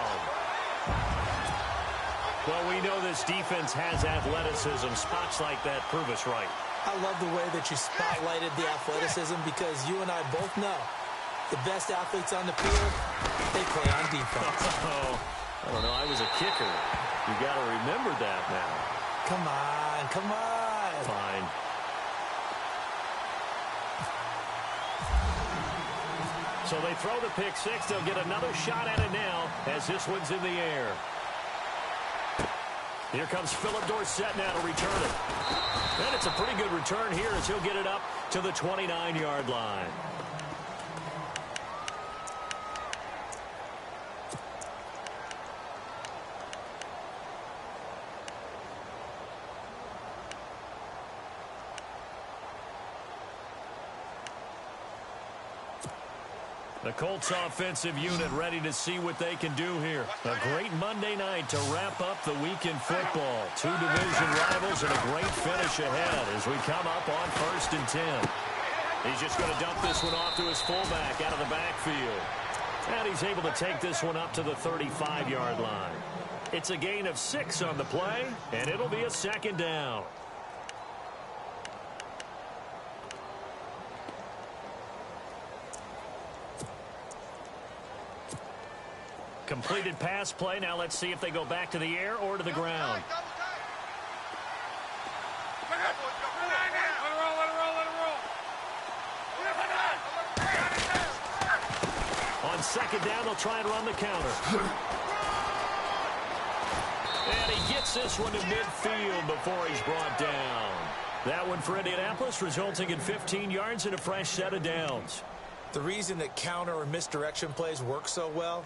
Well, we know this defense has athleticism. Spots like that prove us right. I love the way that you spotlighted the athleticism because you and I both know the best athletes on the field, they play on defense. Oh, I don't know. I was a kicker. You got to remember that now. Come on. Fine. So they throw the pick six. They'll get another shot at it now as this one's in the air. Here comes Philip Dorsett now to return it. And it's a pretty good return here as he'll get it up to the 29-yard line. The Colts offensive unit ready to see what they can do here. A great Monday night to wrap up the week in football. Two division rivals and a great finish ahead as we come up on 1st and 10. He's just going to dump this one off to his fullback out of the backfield. And he's able to take this one up to the 35-yard line. It's a gain of 6 on the play, and it'll be a 2nd down. Completed pass play. Now let's see if they go back to the air or to the ground. On 2nd down, they'll try and run the counter. And he gets this one to midfield before he's brought down. That one for Indianapolis, resulting in 15 yards and a fresh set of downs. The reason that counter or misdirection plays work so well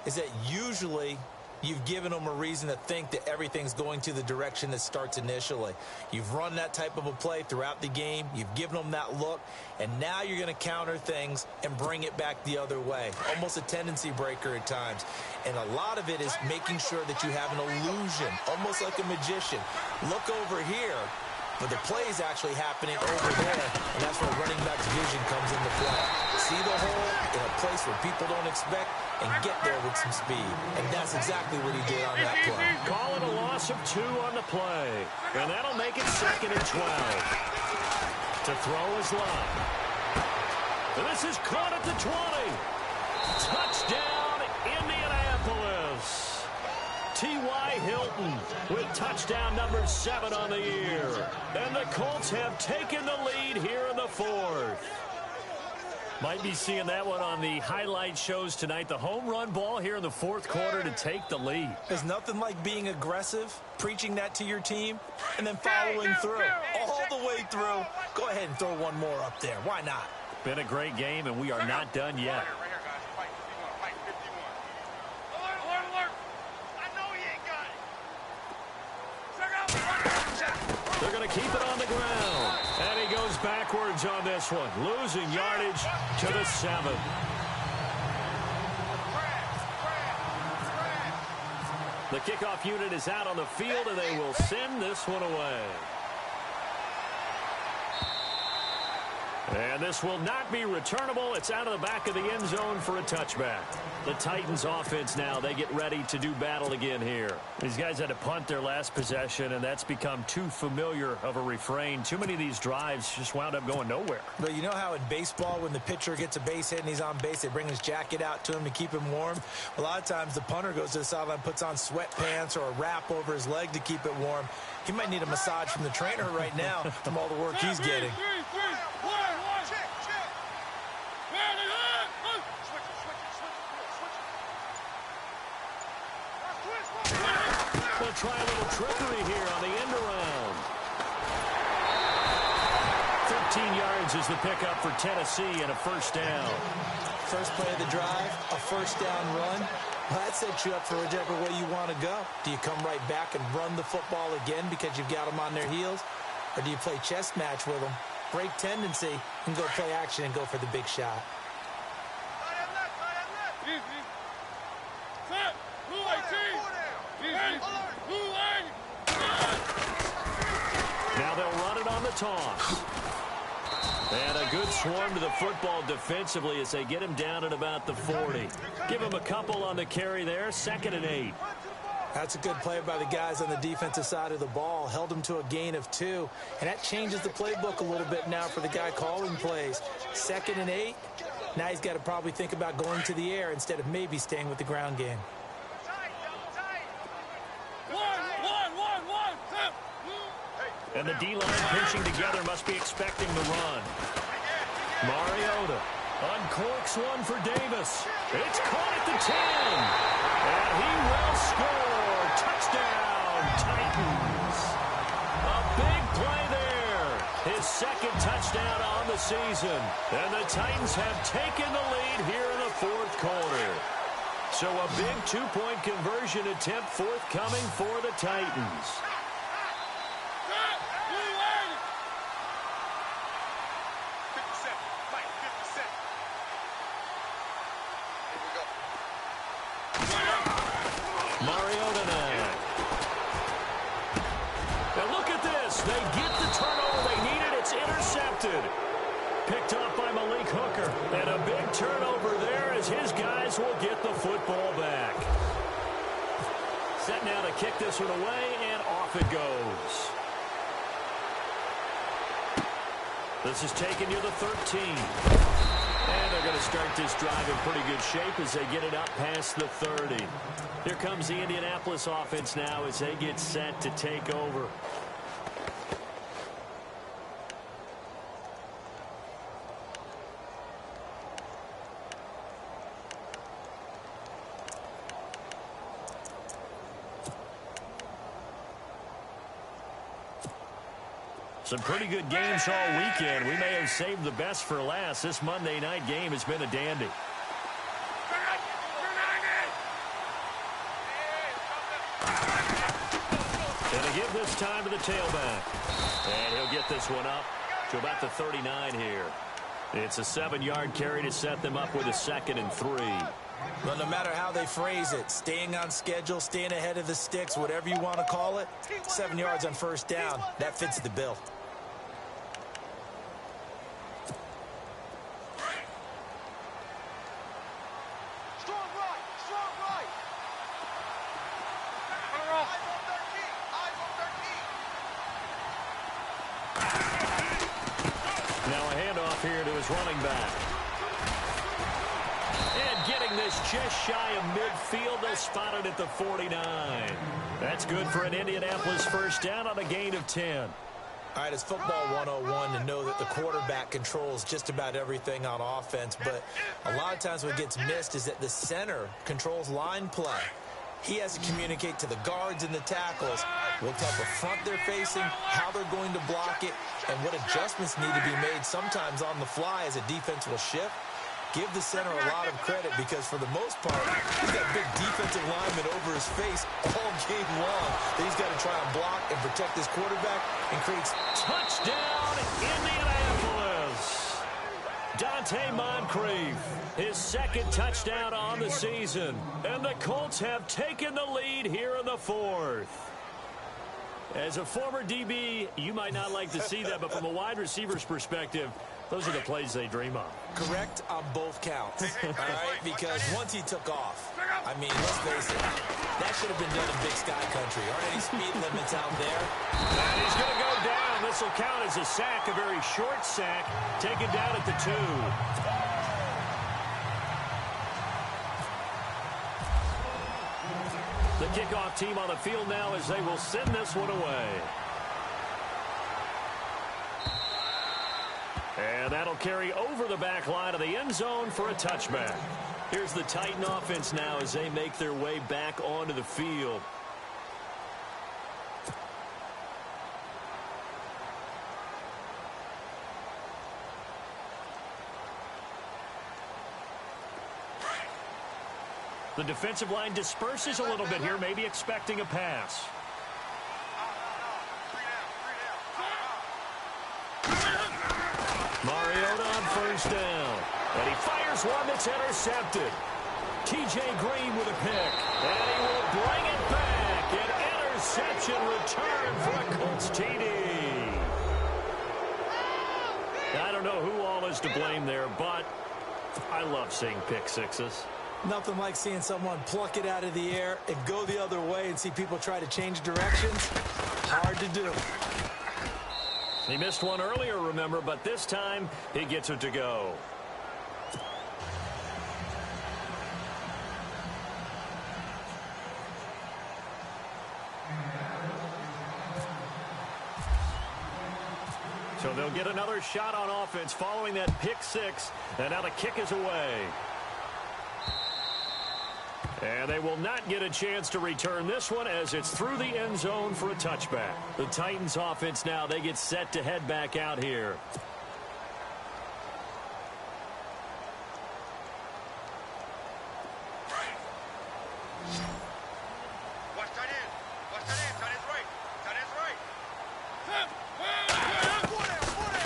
is that usually you've given them a reason to think that everything's going to the direction that starts initially. You've run that type of a play throughout the game. You've given them that look. And now you're going to counter things and bring it back the other way. Almost a tendency breaker at times. And a lot of it is making sure that you have an illusion, almost like a magician. Look over here, but the play is actually happening over there. And that's where running back's vision comes into play. See the hole in a place where people don't expect and get there with some speed. And that's exactly what he did on that play. Call it a loss of 2 on the play. And that'll make it 2nd and 12. To throw his line. And this is caught at the 20. Touchdown, Indianapolis. T.Y. Hilton with touchdown number 7 on the year. And the Colts have taken the lead here in the 4th. Might be seeing that one on the highlight shows tonight. The home run ball here in the 4th quarter to take the lead. There's nothing like being aggressive, preaching that to your team, and then following through. All the way through. Go ahead and throw one more up there. Why not? Been a great game, and we are not done yet. They're going to keep it on the ground. And he goes backwards on this one, losing yardage to the 7. The kickoff unit is out on the field, and they will send this one away. And this will not be returnable. It's out of the back of the end zone for a touchback. The Titans offense now, they get ready to do battle again here. These guys had to punt their last possession, and that's become too familiar of a refrain. Too many of these drives just wound up going nowhere. But you know how in baseball, when the pitcher gets a base hit and he's on base, they bring his jacket out to him to keep him warm? A lot of times the punter goes to the sideline, puts on sweatpants or a wrap over his leg to keep it warm. He might need a massage from the trainer right now from all the work he's getting. We'll try a little trickery here on the end around. 13 yards is the pickup for Tennessee and a 1st down. First play of the drive, a 1st down run. Well, that sets you up for whichever way you want to go. Do you come right back and run the football again because you've got them on their heels? Or do you play chess match with them, break tendency, and go play action and go for the big shot? Now they'll run it on the toss. And a good swarm to the football defensively as they get him down at about the 40. Give him a couple on the carry there. 2nd and 8. That's a good play by the guys on the defensive side of the ball. Held him to a gain of 2. And that changes the playbook a little bit now for the guy calling plays. 2nd and 8. Now he's got to probably think about going to the air instead of maybe staying with the ground game. And the D-line pinching together must be expecting the run. Mariota uncorks one for Davis. It's caught at the 10. And he will score. Touchdown, Titans. A big play there. His 2nd touchdown on the season. And the Titans have taken the lead here in the 4th quarter. So a big 2-point conversion attempt forthcoming for the Titans. Colts, they get the turnover they needed. It's intercepted. Picked off by Malik Hooker. And a big turnover there as his guys will get the football back. Set now to kick this one away, and off it goes. This is taken near the 13. And they're going to start this drive in pretty good shape as they get it up past the 30. Here comes the Indianapolis offense now as they get set to take over. Some pretty good games all weekend. We may have saved the best for last. This Monday night game has been a dandy. And they give this time to the tailback. And he'll get this one up to about the 39 here. It's a 7-yard carry to set them up with a 2nd and 3. Well, no matter how they phrase it, staying on schedule, staying ahead of the sticks, whatever you want to call it, 7 yards on first down, that fits the bill. Here to his running back. And getting this just shy of midfield. They'll spot it at the 49. That's good for an Indianapolis first down on a gain of 10. All right, it's football 101 to know that the quarterback controls just about everything on offense, but a lot of times what gets missed is that the center controls line play. He has to communicate to the guards and the tackles what type of front they're facing, how they're going to block it, and what adjustments need to be made sometimes on the fly as a defense will shift. Give the center a lot of credit because for the most part, he's got big defensive linemen over his face all game long that he's got to try and block and protect his quarterback and create touchdown Indianapolis. Dante Moncrief, his 2nd touchdown on the season. And the Colts have taken the lead here in the 4th. As a former DB, you might not like to see that, but from a wide receiver's perspective, those are the plays they dream of. Correct on both counts, all right? Because once he took off, I mean, let's face it, that should have been done in Big Sky Country. Aren't any speed limits out there? And he's going to go down. This will count as a sack, a very short sack, taken down at the 2. The kickoff team on the field now as they will send this one away. And that'll carry over the back line of the end zone for a touchback. Here's the Titan offense now as they make their way back onto the field. The defensive line disperses a little bit here, maybe expecting a pass. Mariota on first down. And he fires one that's intercepted. T.J. Green with a pick. And he will bring it back. An interception return for a Colts TD. I don't know who all is to blame there, but I love seeing pick sixes. Nothing like seeing someone pluck it out of the air and go the other way and see people try to change directions. Hard to do. He missed one earlier, remember, but this time he gets it to go. So they'll get another shot on offense following that pick six, and now the kick is away. And they will not get a chance to return this one as it's through the end zone for a touchback. The Titans offense now, they get set to head back out here. Watch tight end. Watch tight end. Tight end's right. Tight end's right.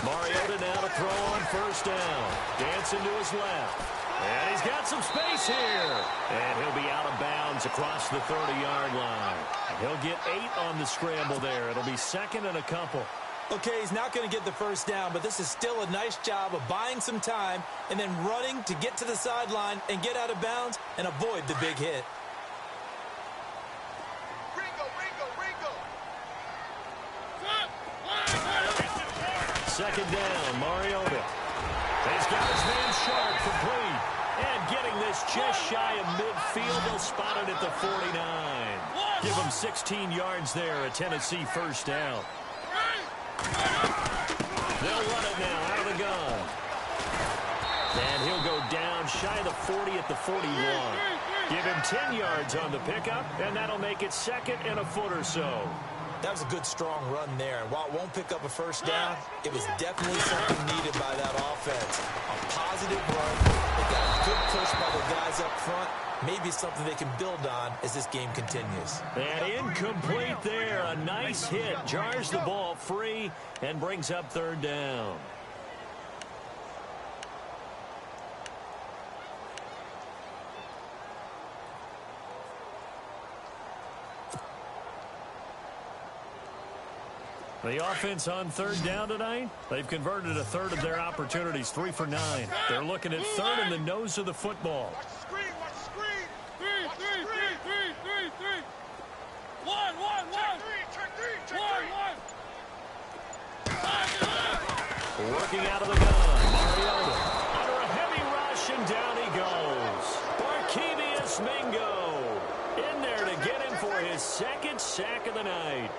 Mariota now to throw on first down. Dancing to his left. And he's got some space here. And he'll be out of bounds across the 30-yard line. And he'll get 8 on the scramble there. It'll be second and a couple. Okay, he's not going to get the first down, but this is still a nice job of buying some time and then running to get to the sideline and get out of bounds and avoid the big hit. Second down, Mariota. He's got his man Sharp complete. And getting this just shy of midfield, they'll spot it at the 49. Give him 16 yards there, a Tennessee first down. They'll run it now out of the gun. And he'll go down shy of the 40 at the 41. Give him 10 yards on the pickup, and that'll make it second and a foot or so. That was a good, strong run there. And while it won't pick up a first down, it was definitely something needed by that offense. A positive run. They got a good push by the guys up front. Maybe something they can build on as this game continues. And incomplete there. A nice hit. Jars the ball free and brings up third down. The offense on third down tonight, they've converted a third of their opportunities, 3 for 9. They're looking at third in the nose of the football. Watch the screen, watch the screen. Three. One. Check three. Working out of the gun, Mariota. Under a heavy rush, and down he goes. Barkevius Mingo in there to get him for his second sack of the night.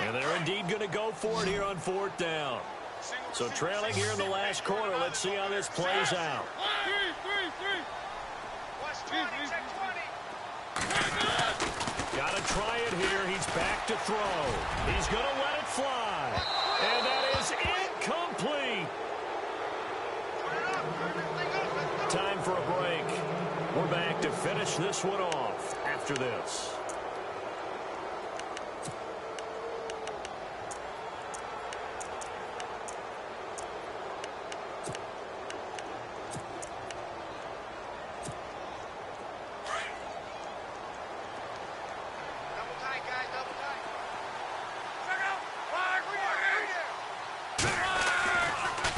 And they're indeed going to go for it here on fourth down. So trailing here in the last quarter. Let's see how this plays out. Got to try it here. He's back to throw. He's going to let it fly. And that is incomplete. Time for a break. We're back to finish this one off after this.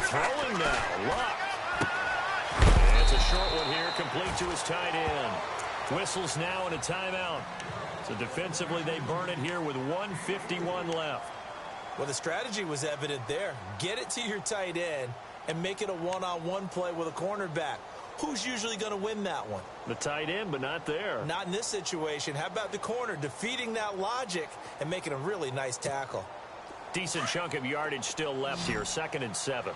Throwing now, Luck. And it's a short one here, complete to his tight end. Whistles now and a timeout. So defensively, they burn it here with 1:51 left. Well, the strategy was evident there. Get it to your tight end and make it a one-on-one play with a cornerback. Who's usually going to win that one? The tight end, but not there. Not in this situation. How about the corner defeating that logic and making a really nice tackle? Decent chunk of yardage still left here, 2nd and 7.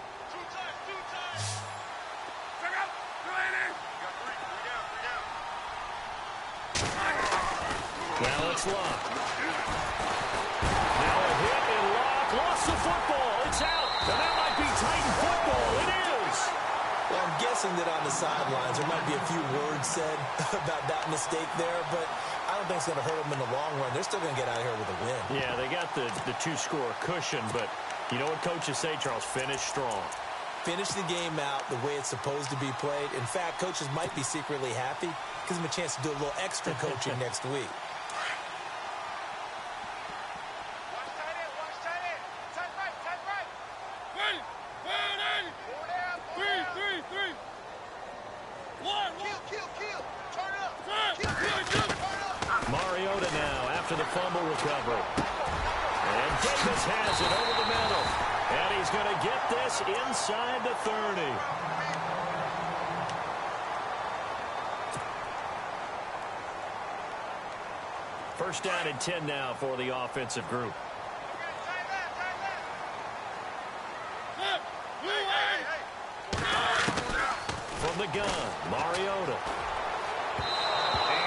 Now it's Luck. Now a hit and Luck lost the football. It's out. And that might be Titan football. It is. Well, I'm guessing that on the sidelines there might be a few words said about that mistake there, but I don't think it's going to hurt them in the long run. They're still going to get out of here with a win. Yeah, they got the two-score cushion, but you know what coaches say, Charles? Finish strong. Finish the game out the way it's supposed to be played. In fact, coaches might be secretly happy. Gives them a chance to do a little extra coaching next week. Mariota now after the fumble recovery. And Davis has it over the middle. And he's going to get this inside the 30. First down and 10 now for the offensive group. From the gun, Mariota.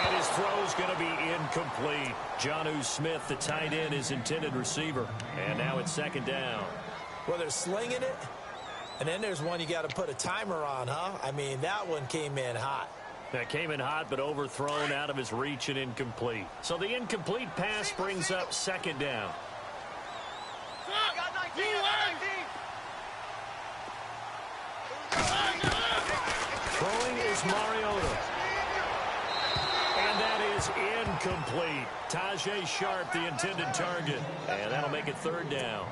And his throw's going to be incomplete. Jonnu Smith, the tight end, his intended receiver. And now it's 2nd down. Well, they're slinging it. And then there's one you got to put a timer on, huh? I mean, that one came in hot. That came in hot, but overthrown out of his reach and incomplete. So the incomplete pass brings up second down. I got 19, I got 19. Throwing is Mariota. And that is incomplete. Tajay Sharp, the intended target. And that'll make it third down.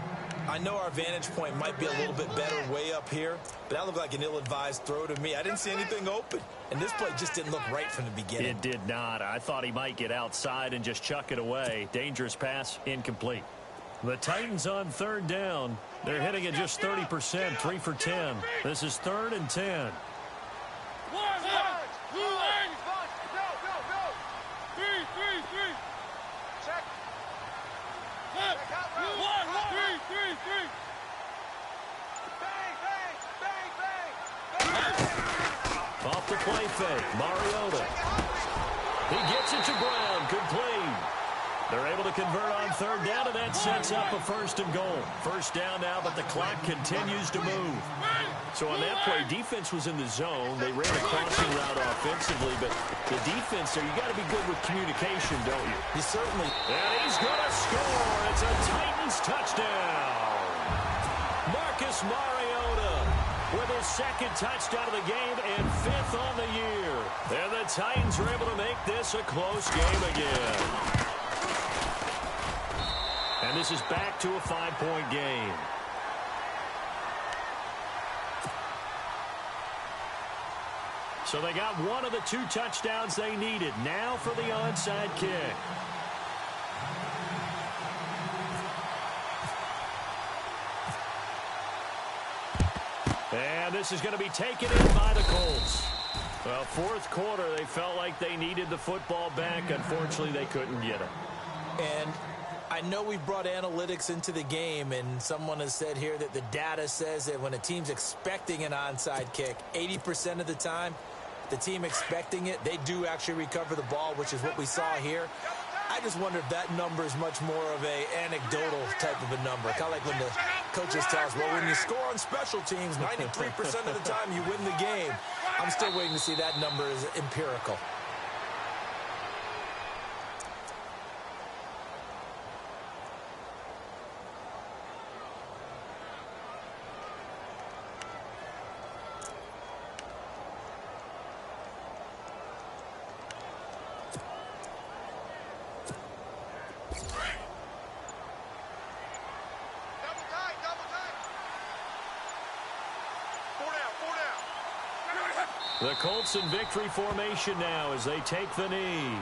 I know our vantage point might be a little bit better way up here, but that looked like an ill-advised throw to me. I didn't see anything open, and this play just didn't look right from the beginning. It did not. I thought he might get outside and just chuck it away. Dangerous pass, incomplete. The Titans on third down. They're hitting at just 30%, 3 for 10. This is 3rd and 10. Check. Check out route. 3. Bang, bang, bang, bang. Off the play fake, Mariota. He gets it to Brown, complete. They're able to convert on third down, and that sets up a 1st and goal. First down now, but the clock continues to move. So on that play, defense was in the zone. They ran a crossing route offensively, but the defense there, you got to be good with communication, don't you? You certainly. And he's going to score. It's a Titans touchdown. Marcus Mariota with his 2nd touchdown of the game and 5th on the year. And the Titans are able to make this a close game again. And this is back to a 5-point game. So they got one of the 2 touchdowns they needed. Now for the onside kick. And this is going to be taken in by the Colts. Well, 4th quarter, they felt like they needed the football back. Unfortunately, they couldn't get it. And I know we brought analytics into the game, and someone has said here that the data says that when a team's expecting an onside kick, 80% of the time, the team expecting it, they do actually recover the ball, which is what we saw here. I just wonder if that number is much more of a anecdotal type of a number. Kind of like when the coaches tell us, well, when you score on special teams, 93% of the time you win the game. I'm still waiting to see that number is empirical. The Colts in victory formation now as they take the knee.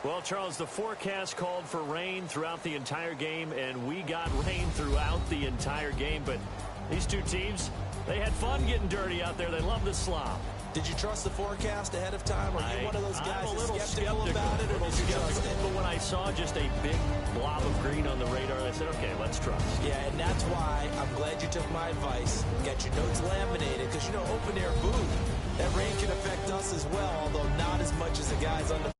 Well, Charles, the forecast called for rain throughout the entire game, and we got rain throughout the entire game. But these two teams, they had fun getting dirty out there. They love the slop. Did you trust the forecast ahead of time? Are you one of those guys I'm a that's little skeptical about it, or did you trust it? But when I saw just a big blob of green on the radar, I said, okay, let's trust. Yeah, and that's why I'm glad you took my advice. Get your notes laminated, because, you know, open-air booth, that rain can affect us as well, although not as much as the guys on the